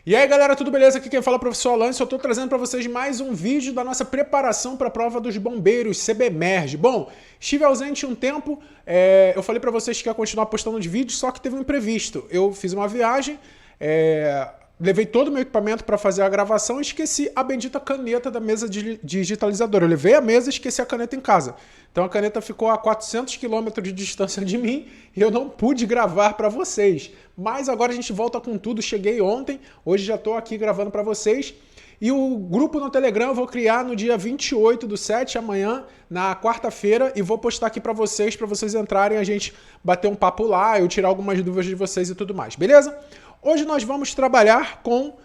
E aí galera, tudo beleza? Aqui quem fala é o professor Alan, eu estou trazendo para vocês mais um vídeo da nossa preparação para a prova dos bombeiros, CBMERG. Bom, estive ausente um tempo, eu falei para vocês que ia continuar postando de vídeos, só que teve um imprevisto. Eu fiz uma viagem, levei todo o meu equipamento para fazer a gravação e esqueci a bendita caneta da mesa digitalizadora. Eu levei a mesa e esqueci a caneta em casa. Então a caneta ficou a 400 km de distância de mim e eu não pude gravar para vocês. Mas agora a gente volta com tudo. Cheguei ontem, hoje já estou aqui gravando para vocês. E o grupo no Telegram eu vou criar no dia 28/7, amanhã, na quarta-feira, e vou postar aqui para vocês entrarem, a gente bater um papo lá, eu tirar algumas dúvidas de vocês e tudo mais, beleza? Hoje nós vamos trabalhar com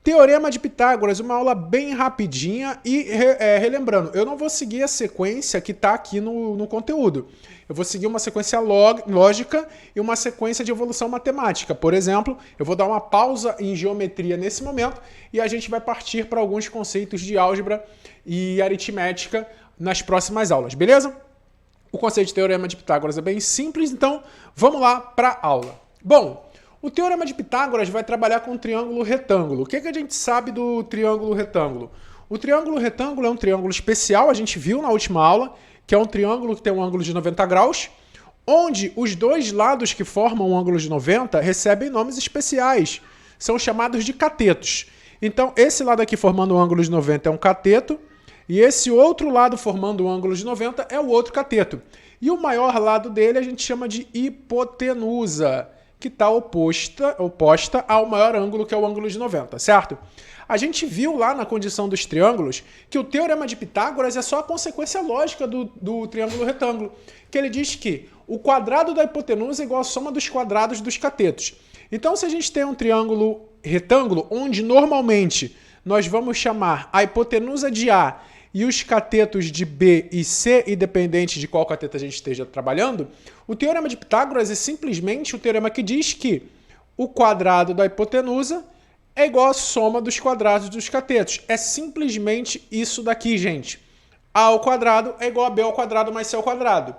Teorema de Pitágoras, uma aula bem rapidinha e relembrando, eu não vou seguir a sequência que está aqui no conteúdo. Eu vou seguir uma sequência lógica e uma sequência de evolução matemática. Por exemplo, eu vou dar uma pausa em geometria nesse momento e a gente vai partir para alguns conceitos de álgebra e aritmética nas próximas aulas, beleza? O conceito de Teorema de Pitágoras é bem simples, então vamos lá para a aula. Bom, o Teorema de Pitágoras vai trabalhar com o triângulo retângulo. O que a gente sabe do triângulo retângulo? O triângulo retângulo é um triângulo especial, a gente viu na última aula, que é um triângulo que tem um ângulo de 90 graus, onde os dois lados que formam um ângulo de 90 recebem nomes especiais. São chamados de catetos. Então, esse lado aqui formando um ângulo de 90 é um cateto, e esse outro lado formando um ângulo de 90 é o outro cateto. E o maior lado dele a gente chama de hipotenusa, que está oposta ao maior ângulo, que é o ângulo de 90, certo? A gente viu lá na condição dos triângulos que o Teorema de Pitágoras é só a consequência lógica do triângulo retângulo, que ele diz que o quadrado da hipotenusa é igual à soma dos quadrados dos catetos. Então, se a gente tem um triângulo retângulo, onde normalmente nós vamos chamar a hipotenusa de A e os catetos de B e C, independente de qual cateto a gente esteja trabalhando, o Teorema de Pitágoras é simplesmente o teorema que diz que o quadrado da hipotenusa é igual à soma dos quadrados dos catetos. É simplesmente isso daqui, gente. A ao quadrado é igual a B ao quadrado mais C ao quadrado.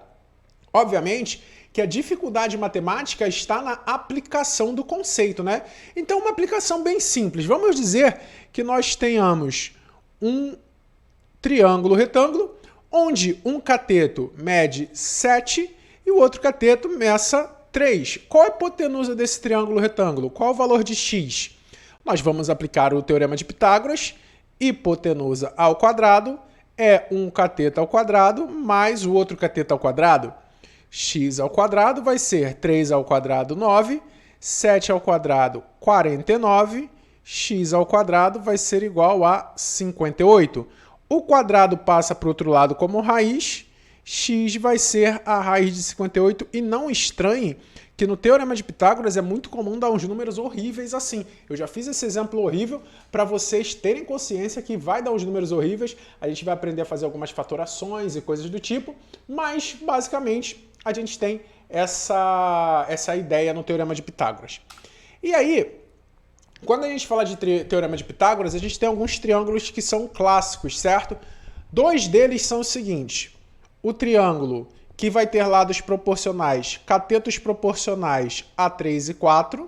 Obviamente que a dificuldade matemática está na aplicação do conceito, né? Então, uma aplicação bem simples. Vamos dizer que nós tenhamos um triângulo retângulo, onde um cateto mede 7 e o outro cateto meça 3. Qual a hipotenusa desse triângulo retângulo? Qual o valor de x? Nós vamos aplicar o Teorema de Pitágoras. Hipotenusa ao quadrado é um cateto ao quadrado mais o outro cateto ao quadrado. X ao quadrado vai ser 3 ao quadrado, 9. 7 ao quadrado, 49. X ao quadrado vai ser igual a 58. O quadrado passa para o outro lado como raiz, x vai ser a raiz de 58, e não estranhe que no Teorema de Pitágoras é muito comum dar uns números horríveis assim. Eu já fiz esse exemplo horrível para vocês terem consciência que vai dar uns números horríveis, a gente vai aprender a fazer algumas fatorações e coisas do tipo, mas basicamente a gente tem essa ideia no Teorema de Pitágoras. E aí, quando a gente fala de Teorema de Pitágoras, a gente tem alguns triângulos que são clássicos, certo? Dois deles são os seguintes. O triângulo que vai ter lados proporcionais, catetos proporcionais a 3 e 4.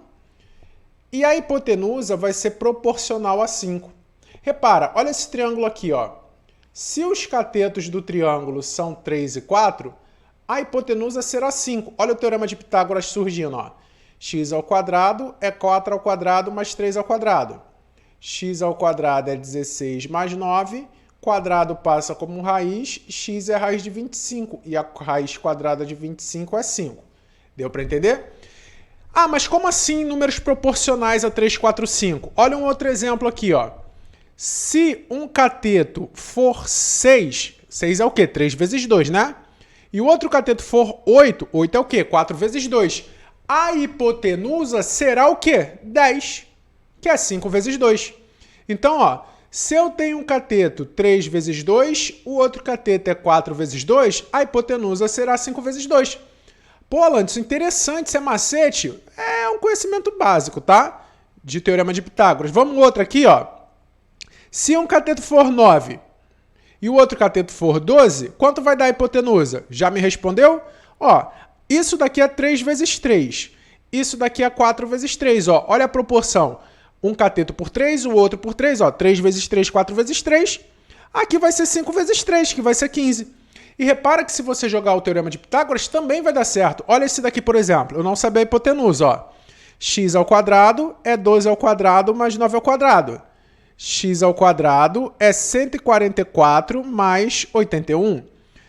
E a hipotenusa vai ser proporcional a 5. Repara, olha esse triângulo aqui, ó. Se os catetos do triângulo são 3 e 4, a hipotenusa será 5. Olha o Teorema de Pitágoras surgindo, ó. X ao quadrado é 4 ao quadrado mais 3 ao quadrado. X ao quadrado é 16 mais 9. Quadrado passa como raiz. X é a raiz de 25. E a raiz quadrada de 25 é 5. Deu para entender? Ah, mas como assim números proporcionais a 3, 4, 5? Olha um outro exemplo aqui, ó. Se um cateto for 6, 6 é o quê? 3 vezes 2, né? E o outro cateto for 8, 8 é o quê? 4 vezes 2. A hipotenusa será o quê? 10, que é 5 vezes 2. Então, ó, se eu tenho um cateto 3 vezes 2, o outro cateto é 4 vezes 2, a hipotenusa será 5 vezes 2. Pô, Alan, isso é interessante, isso é macete? É um conhecimento básico, tá? De Teorema de Pitágoras. Vamos outro aqui, ó. Se um cateto for 9 e o outro cateto for 12, quanto vai dar a hipotenusa? Já me respondeu? Ó, isso daqui é 3 vezes 3. Isso daqui é 4 vezes 3. Ó. Olha a proporção. um cateto por 3, o outro por 3, ó, 3 vezes 3, 4 vezes 3. Aqui vai ser 5 vezes 3, que vai ser 15. E repara que se você jogar o Teorema de Pitágoras, também vai dar certo. Olha esse daqui, por exemplo. Eu não sabia a hipotenusa, ó. X ao quadrado é 12 ao quadrado mais 9 ao quadrado. X ao quadrado é 144 mais 81.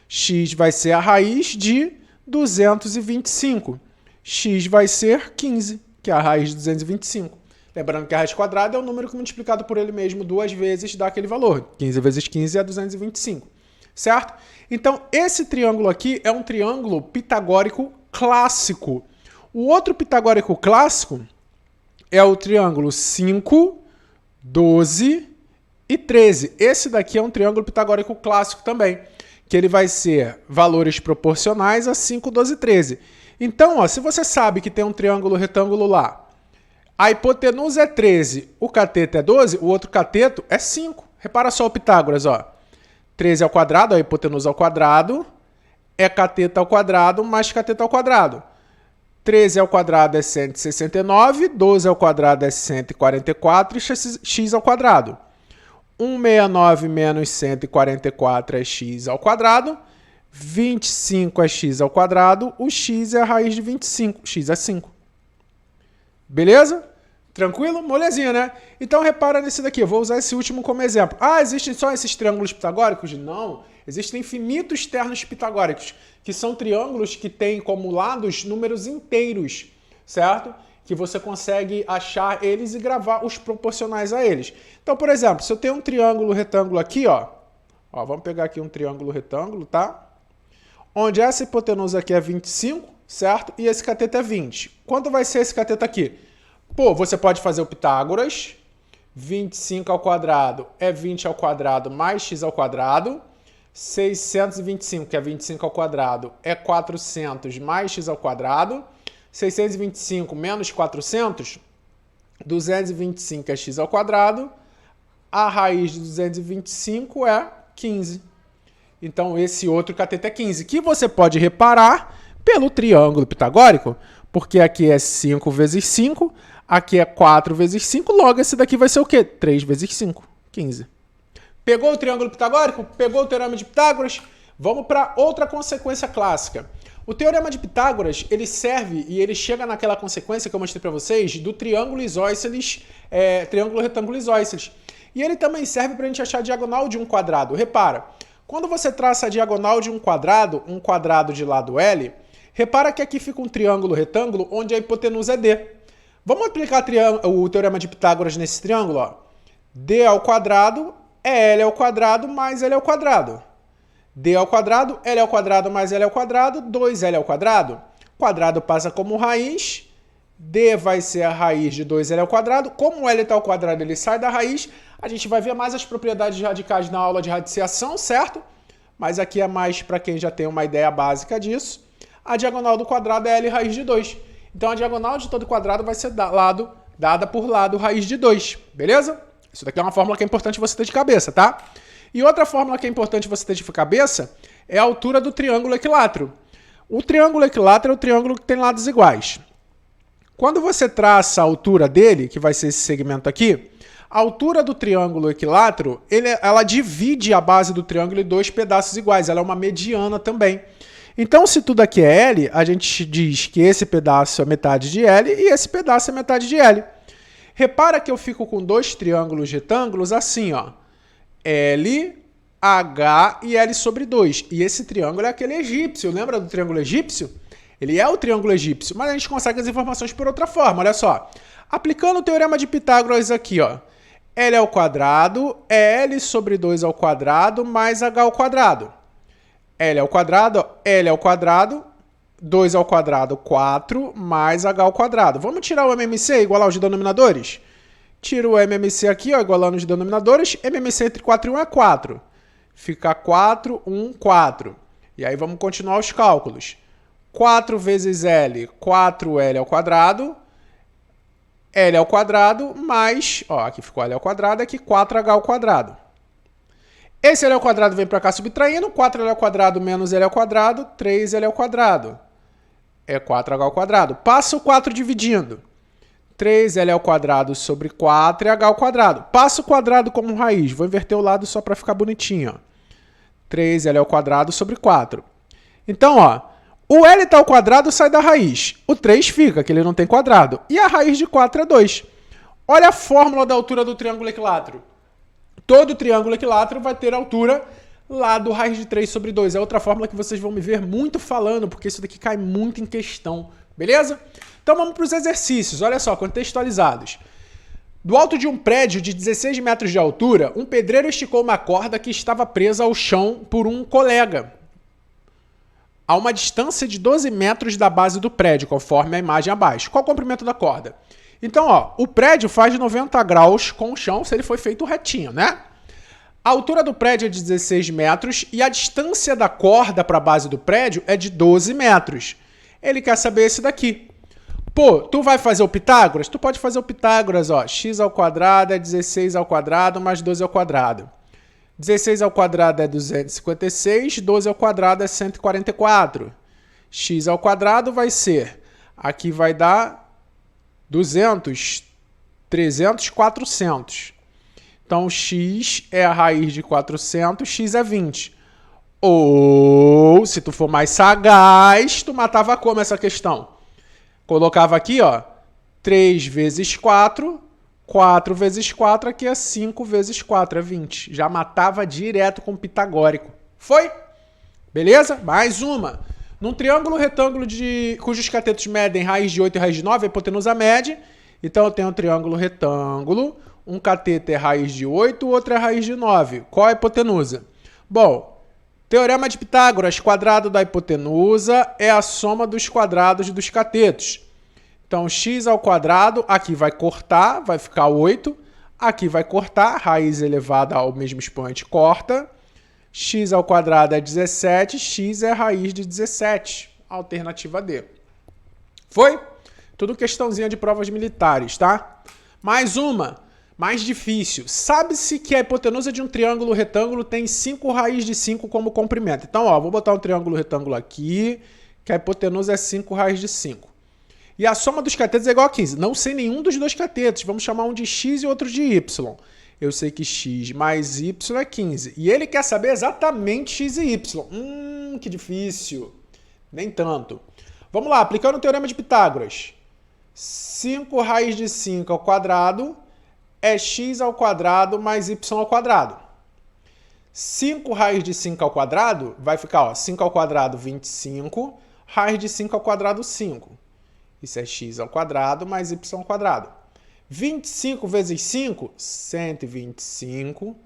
X vai ser a raiz de 225. X vai ser 15, que é a raiz de 225. Lembrando que a raiz quadrada é o número que multiplicado por ele mesmo 2 vezes dá aquele valor. 15 vezes 15 é 225, certo? Então, esse triângulo aqui é um triângulo pitagórico clássico. O outro pitagórico clássico é o triângulo 5, 12 e 13. Esse daqui é um triângulo pitagórico clássico também, que ele vai ser valores proporcionais a 5, 12 e 13. Então, ó, se você sabe que tem um triângulo retângulo lá, a hipotenusa é 13, o cateto é 12, o outro cateto é 5. Repara só o Pitágoras, ó. 13 ao quadrado, a hipotenusa ao quadrado, é cateto ao quadrado mais cateto ao quadrado. 13 ao quadrado é 169, 12 ao quadrado é 144 e x ao quadrado. 169 menos 144 é x ao quadrado, 25 é x ao quadrado, o x é a raiz de 25, x é 5. Beleza? Tranquilo? Molezinha, né? Então repara nesse daqui, eu vou usar esse último como exemplo. Ah, existem só esses triângulos pitagóricos? Não, existem infinitos ternos pitagóricos, que são triângulos que têm como lados números inteiros, certo? Que você consegue achar eles e gravar os proporcionais a eles. Então, por exemplo, se eu tenho um triângulo retângulo aqui, ó, vamos pegar aqui um triângulo retângulo, tá? Onde essa hipotenusa aqui é 25, certo? E esse cateto é 20. Quanto vai ser esse cateto aqui? Pô, você pode fazer o Pitágoras. 25 ao quadrado é 20 ao quadrado mais x ao quadrado. 625, que é 25 ao quadrado, é 400 mais x ao quadrado. 625 menos 400, 225 é x ao quadrado. A raiz de 225 é 15. Então, esse outro cateto é 15, que você pode reparar pelo triângulo pitagórico, porque aqui é 5 vezes 5, aqui é 4 vezes 5, logo esse daqui vai ser o quê? 3 vezes 5, 15. Pegou o triângulo pitagórico? Pegou o teorema de Pitágoras? Vamos para outra consequência clássica. O teorema de Pitágoras, ele serve e ele chega naquela consequência que eu mostrei para vocês do triângulo isósceles, triângulo retângulo isósceles. E ele também serve para a gente achar a diagonal de um quadrado. Repara, quando você traça a diagonal de um quadrado de lado L, repara que aqui fica um triângulo retângulo onde a hipotenusa é D. Vamos aplicar o teorema de Pitágoras nesse triângulo, ó. D ao quadrado é L ao quadrado mais L ao quadrado. D ao quadrado, L ao quadrado mais L ao quadrado, 2L ao quadrado. Quadrado passa como raiz, D vai ser a raiz de 2L ao quadrado. Como L está ao quadrado, ele sai da raiz. A gente vai ver mais as propriedades radicais na aula de radiciação, certo? Mas aqui é mais para quem já tem uma ideia básica disso. A diagonal do quadrado é L raiz de 2. Então, a diagonal de todo quadrado vai ser dada por lado raiz de 2, beleza? Isso daqui é uma fórmula que é importante você ter de cabeça, tá? E outra fórmula que é importante você ter de cabeça é a altura do triângulo equilátero. O triângulo equilátero é o triângulo que tem lados iguais. Quando você traça a altura dele, que vai ser esse segmento aqui, a altura do triângulo equilátero, ela divide a base do triângulo em dois pedaços iguais. Ela é uma mediana também. Então, se tudo aqui é L, a gente diz que esse pedaço é metade de L e esse pedaço é metade de L. Repara que eu fico com dois triângulos retângulos assim, ó. L, H e L sobre 2. E esse triângulo é aquele egípcio. Lembra do triângulo egípcio? Ele é o triângulo egípcio, mas a gente consegue as informações por outra forma. Olha só. Aplicando o teorema de Pitágoras aqui, ó. L ao quadrado é L sobre 2 ao quadrado mais H ao quadrado. L ao quadrado, 2 ao quadrado, 4, mais H ao quadrado. Vamos tirar o MMC e igualar os denominadores? Tira o MMC aqui, ó, igualando os denominadores. MMC entre 4 e 1 é 4. Fica 4, 1, 4. E aí vamos continuar os cálculos. 4 vezes L, 4L ao quadrado. L ao quadrado mais, ó, aqui ficou L ao quadrado, aqui 4H ao quadrado. Esse L ao quadrado vem para cá subtraindo, 4L ao quadrado menos L ao quadrado, 3L ao quadrado. É 4H ao quadrado. Passa o 4 dividindo. 3L ao quadrado sobre 4 h ao quadrado. Passa o quadrado como raiz. Vou inverter o lado só para ficar bonitinho. Ó. 3L ao quadrado sobre 4. Então, ó, o L ao quadrado sai da raiz. O 3 fica, que ele não tem quadrado. E a raiz de 4 é 2. Olha a fórmula da altura do triângulo equilátero. Todo triângulo equilátero vai ter altura lá do raiz de 3 sobre 2. É outra fórmula que vocês vão me ver muito falando, porque isso daqui cai muito em questão. Beleza? Então vamos para os exercícios. Olha só, contextualizados. Do alto de um prédio de 16 metros de altura, um pedreiro esticou uma corda que estava presa ao chão por um colega, a uma distância de 12 metros da base do prédio, conforme a imagem abaixo. Qual o comprimento da corda? Então, ó, o prédio faz 90 graus com o chão se ele foi feito retinho, né? A altura do prédio é de 16 metros e a distância da corda para a base do prédio é de 12 metros. Ele quer saber esse daqui. Pô, tu vai fazer o Pitágoras? Tu pode fazer o Pitágoras, ó. X ao quadrado é 16 ao quadrado mais 12 ao quadrado. 16 ao quadrado é 256, 12 ao quadrado é 144. X ao quadrado vai ser, aqui vai dar 200, 300, 400. Então, x é a raiz de 400, x é 20. Ou, se tu for mais sagaz, tu matava como essa questão? Colocava aqui, ó, 3 vezes 4, 4 vezes 4, aqui é 5 vezes 4, é 20. Já matava direto com o pitagórico. Foi? Beleza? Mais uma. Num triângulo retângulo cujos catetos medem raiz de 8 e raiz de 9, a hipotenusa mede. Então, eu tenho um triângulo retângulo, um cateto é raiz de 8, o outro é raiz de 9. Qual a hipotenusa? Bom, teorema de Pitágoras, quadrado da hipotenusa é a soma dos quadrados dos catetos. Então, x ao quadrado, aqui vai cortar, vai ficar 8. Aqui vai cortar, raiz elevada ao mesmo expoente corta. X ao quadrado é 17, x é a raiz de 17. Alternativa D. Foi? Tudo questãozinha de provas militares, tá? Mais uma, mais difícil. Sabe-se que a hipotenusa de um triângulo retângulo tem 5 raiz de 5 como comprimento. Então, ó, vou botar um triângulo retângulo aqui, que a hipotenusa é 5 raiz de 5. E a soma dos catetos é igual a 15. Não sei nenhum dos dois catetos. Vamos chamar um de x e outro de y. Eu sei que x mais y é 15. E ele quer saber exatamente x e y. Que difícil. Nem tanto. Vamos lá, aplicando o teorema de Pitágoras. 5 raiz de 5 ao quadrado é x ao quadrado mais y ao quadrado. 5 raiz de 5 ao quadrado vai ficar, ó, 5 ao quadrado, 25. Raiz de 5 ao quadrado, 5. Isso é x ao quadrado mais y ao quadrado. 25 vezes 5, 125,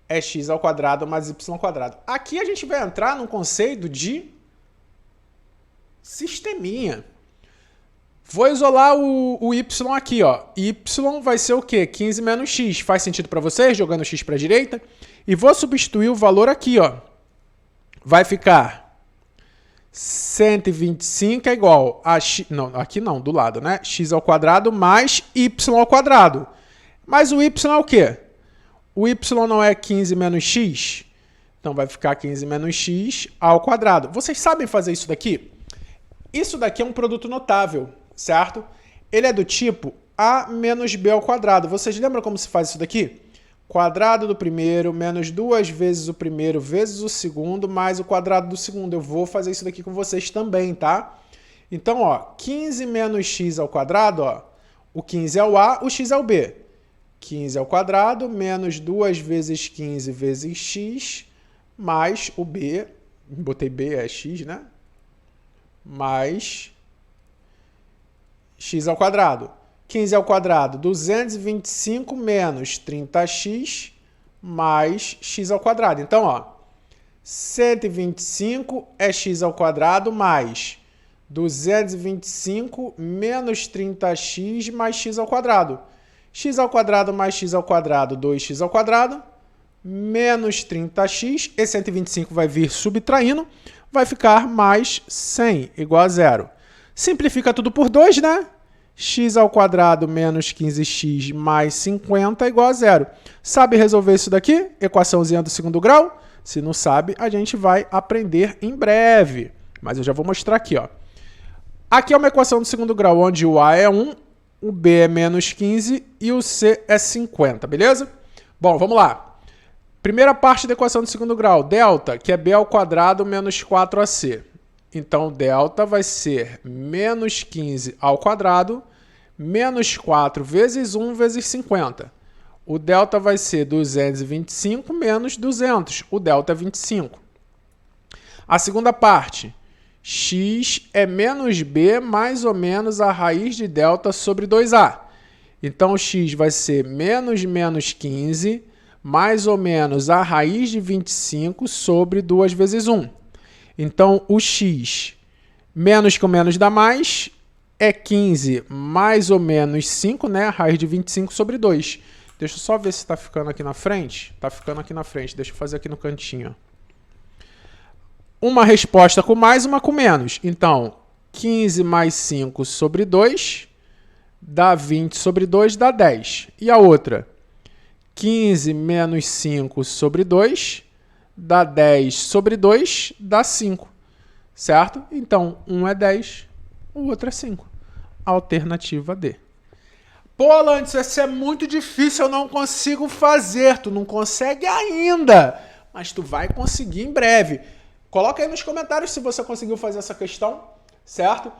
é x ao quadrado mais y ao quadrado. Aqui a gente vai entrar num conceito de sisteminha. Vou isolar o y aqui, ó. Y vai ser o quê? 15 menos x. Faz sentido para vocês, jogando x para a direita? E vou substituir o valor aqui, ó. Vai ficar 125 é igual a x... Não, aqui não, do lado, né? X ao quadrado mais y ao quadrado. Mas o y é o quê? O y não é 15 menos x? Então vai ficar 15 menos x ao quadrado. Vocês sabem fazer isso daqui? Isso daqui é um produto notável, certo? Ele é do tipo a menos b ao quadrado. Vocês lembram como se faz isso daqui? Quadrado do primeiro menos 2 vezes o primeiro vezes o segundo mais o quadrado do segundo. Eu vou fazer isso daqui com vocês também, tá? Então, ó, 15 menos x ao quadrado, ó, o 15 é o a, o x é o b. 15 ao quadrado menos 2 vezes 15 vezes x mais o b, botei b, é x, né? Mais x ao quadrado. 15 ao quadrado, 225 menos 30x mais x ao quadrado. Então, ó, 125 é x ao quadrado mais 225 menos 30x mais x ao quadrado. X ao quadrado mais x ao quadrado, 2x ao quadrado, menos 30x, e 125 vai vir subtraindo, vai ficar mais 100, igual a zero. Simplifica tudo por 2, né? X ao quadrado menos 15x mais 50 é igual a zero. Sabe resolver isso daqui? Equaçãozinha do segundo grau? Se não sabe, a gente vai aprender em breve. Mas eu já vou mostrar aqui, ó. Aqui é uma equação do segundo grau, onde o a é 1 o B é menos 15 e o C é 50, beleza? Bom, vamos lá. Primeira parte da equação de segundo grau, delta, que é B ao quadrado menos 4AC. Então, delta vai ser menos 15 ao quadrado menos 4 vezes 1 vezes 50. O delta vai ser 225 menos 200. O delta é 25. A segunda parte, x é menos b mais ou menos a raiz de delta sobre 2a. Então, x vai ser menos 15 mais ou menos a raiz de 25 sobre 2 vezes 1. Então, o x menos com menos dá mais, é 15 mais ou menos 5, né? A raiz de 25 sobre 2. Deixa eu só ver se está ficando aqui na frente. Está ficando aqui na frente. Deixa eu fazer aqui no cantinho. Uma resposta com mais, uma com menos. Então, 15 mais 5 sobre 2 dá 20 sobre 2, dá 10. E a outra? 15 menos 5 sobre 2 dá 10 sobre 2, dá 5. Certo? Então, um é 10, o outro é 5. Alternativa D. Pô, Alantes, essa é muito difícil, eu não consigo fazer. Tu não consegue ainda, mas tu vai conseguir em breve. Coloca aí nos comentários se você conseguiu fazer essa questão, certo?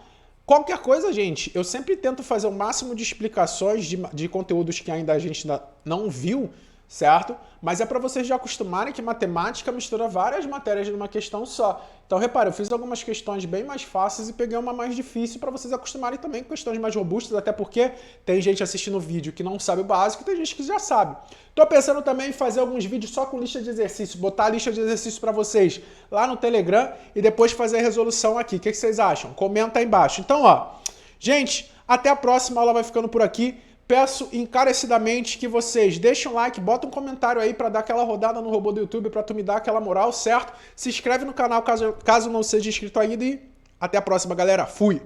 Qualquer coisa, gente, eu sempre tento fazer o máximo de explicações de conteúdos que ainda a gente não viu, certo? Mas é para vocês já acostumarem que matemática mistura várias matérias numa questão só. Então, repara, eu fiz algumas questões bem mais fáceis e peguei uma mais difícil para vocês acostumarem também com questões mais robustas, até porque tem gente assistindo o vídeo que não sabe o básico e tem gente que já sabe. Tô pensando também em fazer alguns vídeos só com lista de exercícios, botar a lista de exercícios para vocês lá no Telegram e depois fazer a resolução aqui. O que vocês acham? Comenta aí embaixo. Então, ó, gente, até a próxima, a aula vai ficando por aqui. Peço encarecidamente que vocês deixem um like, botem um comentário aí para dar aquela rodada no robô do YouTube, para tu me dar aquela moral, certo? Se inscreve no canal caso não seja inscrito ainda e até a próxima, galera. Fui!